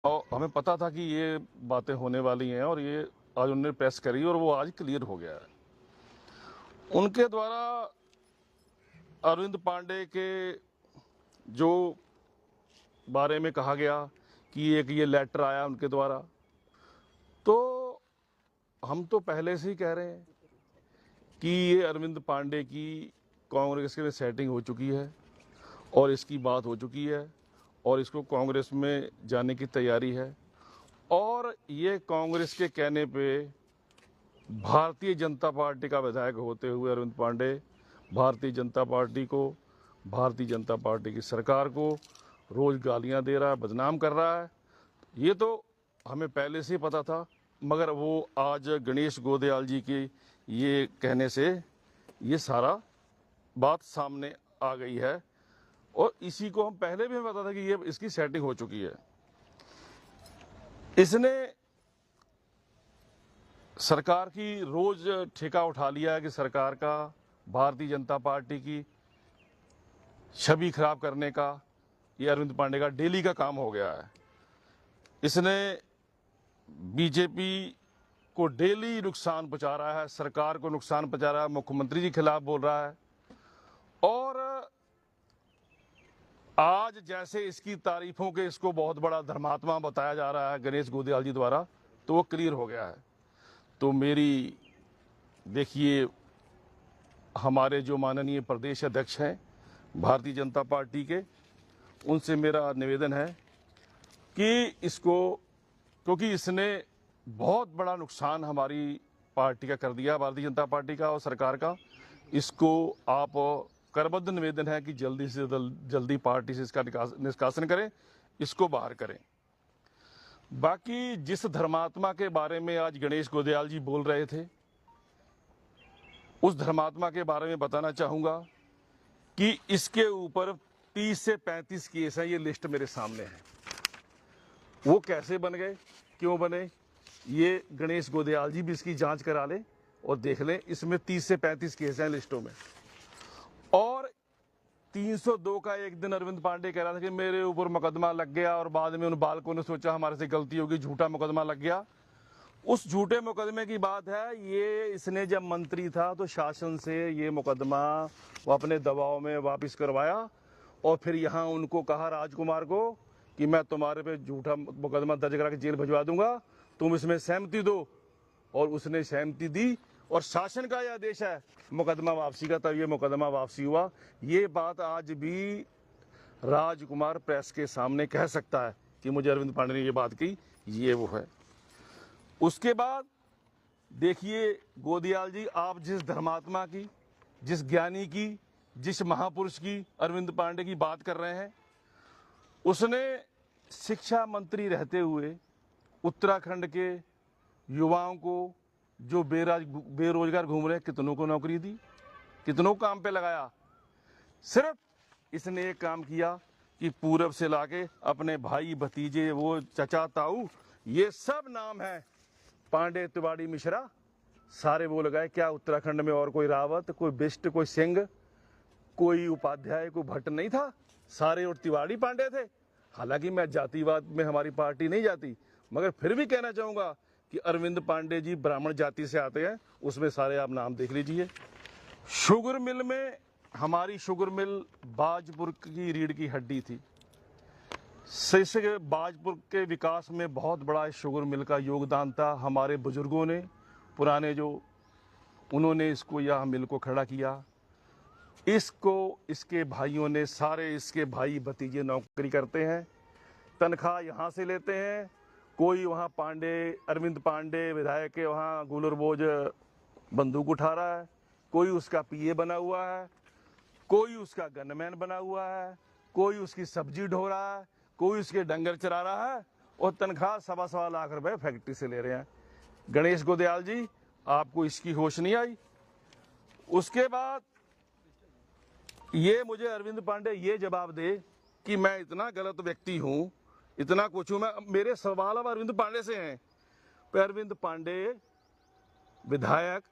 और हमें पता था कि ये बातें होने वाली हैं और ये आज उन्होंने प्रेस करी और वो आज क्लियर हो गया है। उनके द्वारा अरविंद पांडे के जो बारे में कहा गया कि एक ये लेटर आया उनके द्वारा, तो हम तो पहले से ही कह रहे हैं कि ये अरविंद पांडे की कांग्रेस के में सेटिंग हो चुकी है और इसकी बात हो चुकी है और इसको कांग्रेस में जाने की तैयारी है। और ये कांग्रेस के कहने पे भारतीय जनता पार्टी का विधायक होते हुए अरविंद पांडे भारतीय जनता पार्टी को, भारतीय जनता पार्टी की सरकार को रोज गालियां दे रहा है, बदनाम कर रहा है। ये तो हमें पहले से ही पता था, मगर वो आज गणेश गोदयाल जी के ये कहने से ये सारा बात सामने आ गई है। और इसी को हम पहले भी हमें पता था कि ये इसकी सेटिंग हो चुकी है। इसने सरकार की रोज ठेका उठा लिया है कि सरकार का, भारतीय जनता पार्टी की छवि खराब करने का ये अरविंद पांडे का डेली का काम हो गया है। इसने बीजेपी को डेली नुकसान पहुंचा रहा है, सरकार को नुकसान पहुंचा रहा है, मुख्यमंत्री जी के खिलाफ बोल रहा है। और आज जैसे इसकी तारीफों के इसको बहुत बड़ा धर्मात्मा बताया जा रहा है गणेश गोदयाल जी द्वारा, तो वो क्लियर हो गया है। तो मेरी देखिए, हमारे जो माननीय प्रदेश अध्यक्ष हैं भारतीय जनता पार्टी के, उनसे मेरा निवेदन है कि इसको, क्योंकि इसने बहुत बड़ा नुकसान हमारी पार्टी का कर दिया, भारतीय जनता पार्टी का और सरकार का, इसको आप करबद्ध निवेदन है कि जल्दी से जल्दी पार्टी से इसका निष्कासन करें, इसको बाहर करें। बाकी जिस धर्मात्मा के बारे में आज गणेश गोदयाल जी बोल रहे थे, उस धर्मात्मा के बारे में बताना चाहूंगा कि इसके ऊपर 30 से 35 केस हैं। ये लिस्ट मेरे सामने है। वो कैसे बन गए, क्यों बने, ये गणेश गोदयाल जी भी इसकी जांच करा लें और देख लें। इसमें 30 से 35 केस हैं लिस्टों में। और 302 का एक दिन अरविंद पांडे कह रहा था कि मेरे ऊपर मुकदमा लग गया और बाद में उन बालकों ने सोचा हमारे से गलती होगी, झूठा मुकदमा लग गया। उस झूठे मुकदमे की बात है। ये इसने जब मंत्री था तो शासन से ये मुकदमा वो अपने दबाव में वापस करवाया और फिर यहाँ उनको कहा, राजकुमार को, कि मैं तुम्हारे पे झूठा मुकदमा दर्ज करा के जेल भिजवा दूंगा, तुम इसमें सहमति दो। और उसने सहमति दी और शासन का यह आदेश है मुकदमा वापसी का, तब ये मुकदमा वापसी हुआ। ये बात आज भी राजकुमार प्रेस के सामने कह सकता है कि मुझे अरविंद पांडे ने ये बात की, ये वो है। उसके बाद देखिए गोदयाल जी, आप जिस धर्मात्मा की, जिस ज्ञानी की, जिस महापुरुष की अरविंद पांडे की बात कर रहे हैं, उसने शिक्षा मंत्री रहते हुए उत्तराखंड के युवाओं को जो बेरोजगार घूम रहे हैं, कितनों को नौकरी दी, कितनों को काम पे लगाया। सिर्फ इसने एक काम किया कि पूरब से लाके अपने भाई भतीजे, वो चचा ताऊ, ये सब नाम है पांडे, तिवारी, मिश्रा, सारे वो लगाए। क्या उत्तराखंड में और कोई रावत, कोई बिष्ट, कोई सिंह, कोई उपाध्याय, कोई भट्ट नहीं था? सारे और तिवारी पांडे थे। हालांकि मैं जातिवाद में हमारी पार्टी नहीं जाती, मगर फिर भी कहना चाहूंगा कि अरविंद पांडे जी ब्राह्मण जाति से आते हैं, उसमें सारे आप नाम देख लीजिए। शुगर मिल में, हमारी शुगर मिल बाजपुर की रीढ़ की हड्डी थी। बाजपुर के विकास में बहुत बड़ा शुगर मिल का योगदान था। हमारे बुजुर्गों ने, पुराने जो, उन्होंने इसको, यह मिल को खड़ा किया। इसको इसके भाइयों ने, सारे इसके भाई भतीजे नौकरी करते हैं, तनख्वाह यहाँ से लेते हैं। कोई वहाँ पांडे, अरविंद पांडे विधायक के वहाँ गुलरबोज बंदूक उठा रहा है, कोई उसका पीए बना हुआ है, कोई उसका गनमैन बना हुआ है, कोई उसकी सब्जी ढो रहा है, कोई उसके डंगर चरा रहा है, और तनख्वाह 1.25 लाख रुपए फैक्ट्री से ले रहे हैं। गणेश गोदयाल जी, आपको इसकी होश नहीं आई? उसके बाद ये मुझे अरविंद पांडे ये जवाब दे कि मैं इतना गलत व्यक्ति हूं, इतना कुछ हूं। मैं, मेरे सवाल अब अरविंद पांडे से हैं। अरविंद पांडे विधायक,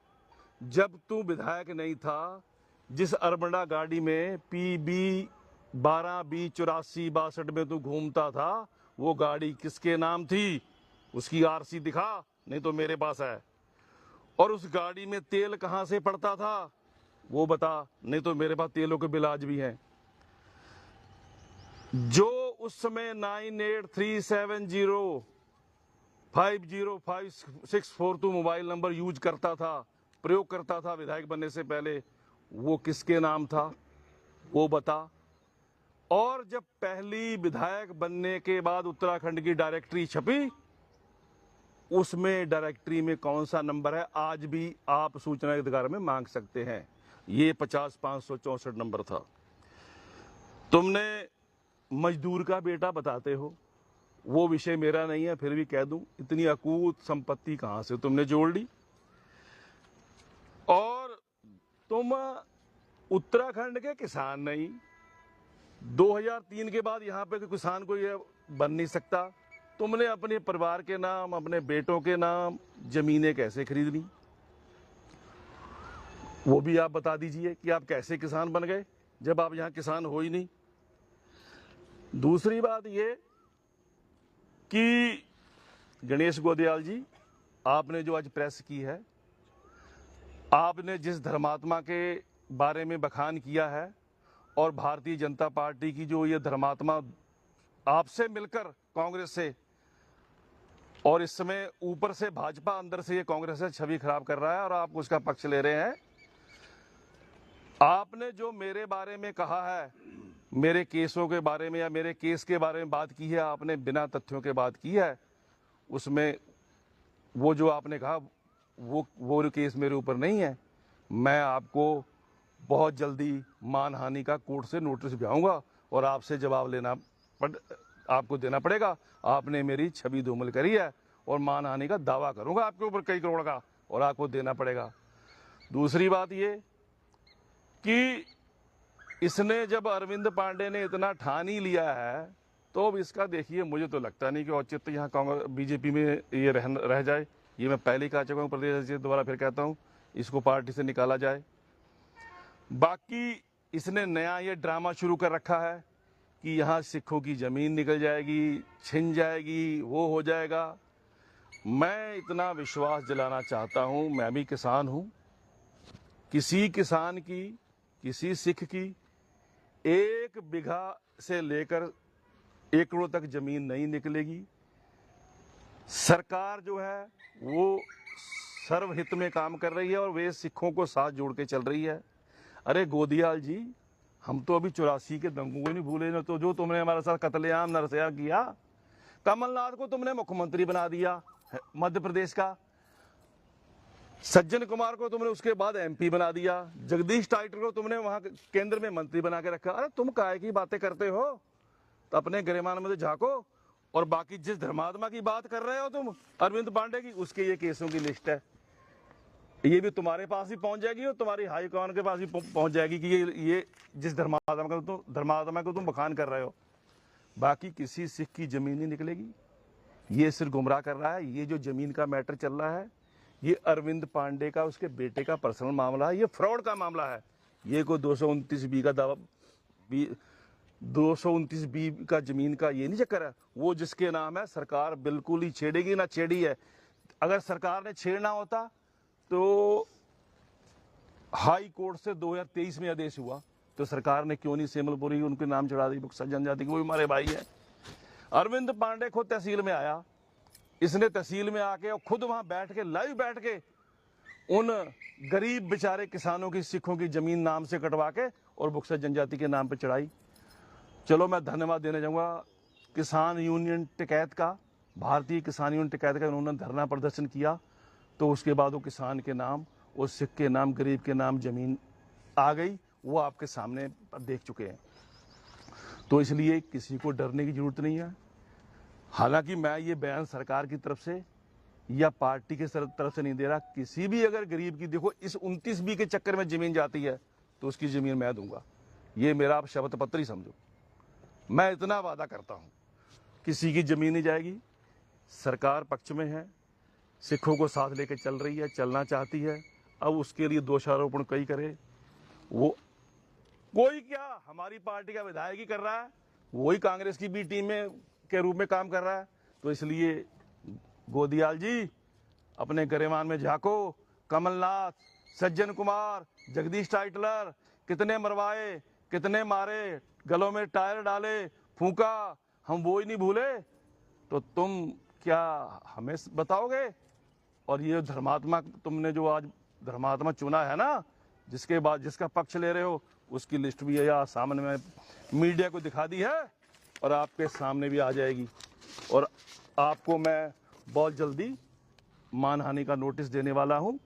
जब तू विधायक नहीं था, जिस अरबंडा गाड़ी में PB 12B 84 62 में तू घूमता था, वो गाड़ी किसके नाम थी, उसकी आरसी दिखा, नहीं तो मेरे पास है। और उस गाड़ी में तेल कहां से पड़ता था वो बता, नहीं तो मेरे पास तेलों के बिल आज भी हैं। जो उस समय 9837050564 मोबाइल नंबर यूज करता था, प्रयोग करता था विधायक बनने से पहले, वो किसके नाम था वो बता। और जब पहली विधायक बनने के बाद उत्तराखंड की डायरेक्टरी छपी, उसमें डायरेक्टरी में कौन सा नंबर है आज भी आप सूचना अधिकार में मांग सकते हैं। ये 50,564 नंबर था। तुमने मजदूर का बेटा बताते हो, वो विषय मेरा नहीं है, फिर भी कह दूं, इतनी अकूत संपत्ति कहां से तुमने जोड़ ली। और तुम उत्तराखंड के किसान नहीं, 2003 के बाद यहां पे किसान को ये बन नहीं सकता। तुमने अपने परिवार के नाम, अपने बेटों के नाम जमीनें कैसे खरीद ली, वो भी आप बता दीजिए कि आप कैसे किसान बन गए जब आप यहां किसान हो ही नहीं। दूसरी बात ये कि गणेश गोदियाल जी, आपने जो आज प्रेस की है, आपने जिस धर्मात्मा के बारे में बखान किया है, और भारतीय जनता पार्टी की जो ये धर्मात्मा आपसे मिलकर कांग्रेस से, और इस समय ऊपर से भाजपा अंदर से ये कांग्रेस से छवि खराब कर रहा है और आप उसका पक्ष ले रहे हैं। आपने जो मेरे बारे में कहा है, मेरे केसों के बारे में या मेरे केस के बारे में बात की है, आपने बिना तथ्यों के बात की है। उसमें वो जो आपने कहा वो केस मेरे ऊपर नहीं है। मैं आपको बहुत जल्दी मानहानि का कोर्ट से नोटिस भिजवाऊंगा और आपसे जवाब आपको देना पड़ेगा। आपने मेरी छवि धूमिल करी है और मानहानि का दावा करूंगा आपके ऊपर कई करोड़ का, और आपको देना पड़ेगा। दूसरी बात ये कि इसने जब अरविंद पांडे ने इतना ठान ही लिया है, तो अब इसका देखिए, मुझे तो लगता नहीं कि औचित्य यहाँ कांग्रेस बीजेपी में ये रह जाए। ये मैं पहले ही कह चुका हूँ, प्रदेश अध्यक्ष दोबारा फिर कहता हूँ, इसको पार्टी से निकाला जाए। बाकी इसने नया ये ड्रामा शुरू कर रखा है कि यहाँ सिखों की जमीन निकल जाएगी, छिन जाएगी, वो हो जाएगा। मैं इतना विश्वास दिलाना चाहता हूँ, मैं भी किसान हूँ, किसी किसान की, किसी सिख की 1 बीघा से लेकर एकड़ों तक जमीन नहीं निकलेगी। सरकार जो है वो सर्वहित में काम कर रही है और वे सिखों को साथ जोड़ के चल रही है। अरे गोदियाल जी, हम तो अभी 84 के दंगों को नहीं भूले ना। तो जो तुमने हमारे साथ कत्लेआम नरसैया किया, कमलनाथ को तुमने मुख्यमंत्री बना दिया मध्य प्रदेश का, सज्जन कुमार को तुमने उसके बाद एमपी बना दिया, जगदीश टाइटर को तुमने वहां केंद्र में मंत्री बना के रखा। अरे तुम काहे की बातें करते हो, तो अपने गरिमान में तो झांको। और बाकी जिस धर्मात्मा की बात कर रहे हो तुम, अरविंद पांडे की, उसके ये केसों की लिस्ट है, ये भी तुम्हारे पास ही पहुंच जाएगी और तुम्हारी हाईकमान के पास ही पहुंच जाएगी कि ये जिस धर्मात्मा को तुम बखान कर रहे हो। बाकी किसी सिख की जमीन नहीं निकलेगी। ये सिर्फ गुमराह कर रहा है। ये जो जमीन का मैटर चल रहा है, ये अरविंद पांडे का, उसके बेटे का पर्सनल मामला है, ये फ्रॉड का मामला है। ये कोई 229 का दावा, 229 का जमीन का ये नहीं चक्कर है। वो जिसके नाम है, सरकार बिल्कुल ही छेड़ेगी ना, छेड़ी है। अगर सरकार ने छेड़ना होता तो हाई कोर्ट से 2023 में आदेश हुआ, तो सरकार ने क्यों नहीं सेमलपुरी उनके नाम चढ़ा दी, बुक्सा जनजाति की, वो भी हमारे भाई है। अरविंद पांडे खुद तहसील में आया, इसने तहसील में आके और खुद वहां बैठ के, लाइव बैठ के, उन गरीब बेचारे किसानों की, सिखों की जमीन नाम से कटवा के और बुक्सा जनजाति के नाम पे चढ़ाई। चलो मैं धन्यवाद देना चाहूंगा किसान यूनियन टिकैत का, भारतीय किसान यूनियन टिकैत का। उन्होंने धरना प्रदर्शन किया, तो उसके बाद वो किसान के नाम, वो सिख के नाम, गरीब के नाम जमीन आ गई। वो आपके सामने देख चुके हैं। तो इसलिए किसी को डरने की जरूरत नहीं है। हालांकि मैं ये बयान सरकार की तरफ से या पार्टी के तरफ से नहीं दे रहा। किसी भी अगर गरीब की, देखो इस 29B के चक्कर में जमीन जाती है तो उसकी जमीन मैं दूंगा। ये मेरा आप शपथ पत्र ही समझो। मैं इतना वादा करता हूं, किसी की जमीन नहीं जाएगी। सरकार पक्ष में है, सिखों को साथ लेकर चल रही है, चलना चाहती है। अब उसके लिए दोषारोपण कई करे, वो कोई क्या हमारी पार्टी का विधायक ही कर रहा है, वही कांग्रेस की बी टीम में के रूप में काम कर रहा है। तो इसलिए गोदियाल जी अपने गरेमान में झांको। कमलनाथ, सज्जन कुमार, जगदीश टाइटलर कितने मरवाए, कितने मारे, गलों में टायर डाले, फूंका, हम वो ही नहीं भूले। तो तुम क्या हमें बताओगे? और ये धर्मात्मा तुमने जो आज धर्मात्मा चुना है ना, जिसके बाद जिसका पक्ष ले रहे हो, उसकी लिस्ट भी है यहाँ सामने में मीडिया को दिखा दी है और आपके सामने भी आ जाएगी। और आपको मैं बहुत जल्दी मानहानि का नोटिस देने वाला हूँ।